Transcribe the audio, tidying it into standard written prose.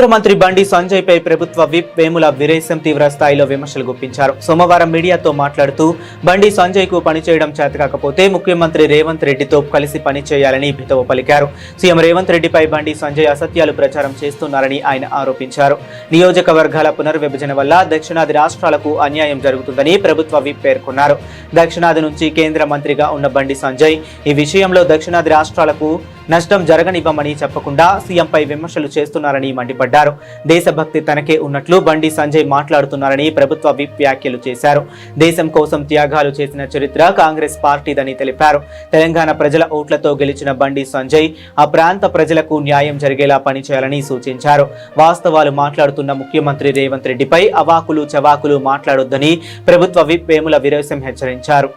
కేంద్ర మంత్రి బండి సంజయ్ పై ప్రభుత్వ విప్ వేముల వీరేశం తీవ్ర స్థాయిలో విమర్శలు గుప్పించారు. సోమవారం మీడియాతో మాట్లాడుతూ బండి సంజయ్ కు పనిచేయడం చేతకాకపోతే ముఖ్యమంత్రి రేవంత్ రెడ్డితో కలిసి పనిచేయాలని హితవు పలికారు. సీఎం రేవంత్ రెడ్డిపై బండి సంజయ్ అసత్యాలు ప్రచారం చేస్తున్నారని ఆయన ఆరోపించారు. నియోజకవర్గాల పునర్విభజన వల్ల దక్షిణాది రాష్ట్రాలకు అన్యాయం జరుగుతుందని ప్రభుత్వ విప్ పేర్కొన్నారు. దక్షిణాది నుంచి కేంద్ర మంత్రిగా ఉన్న బండి సంజయ్ ఈ విషయంలో దక్షిణాది రాష్ట్రాలకు నష్టం జరగనివ్వమని చెప్పకుండా సీఎంపై విమర్శలు చేస్తున్నారని మండిపడ్డారు. దేశభక్తి తనకే ఉన్నట్లు బండి సంజయ్ మాట్లాడుతున్నారని ప్రభుత్వ విప్ వ్యాఖ్యలు చేశారు. దేశం కోసం త్యాగాలు చేసిన చరిత్ర కాంగ్రెస్ పార్టీదని తెలిపారు. తెలంగాణ ప్రజల ఓట్లతో గెలిచిన బండి సంజయ్ ఆ ప్రాంత ప్రజలకు న్యాయం జరిగేలా పనిచేయాలని సూచించారు. వాస్తవాలు మాట్లాడుతున్న ముఖ్యమంత్రి రేవంత్ రెడ్డిపై అవాకులు చవాకులు మాట్లాడొద్దని ప్రభుత్వ విప్ వేముల వీరేశం హెచ్చరించారు.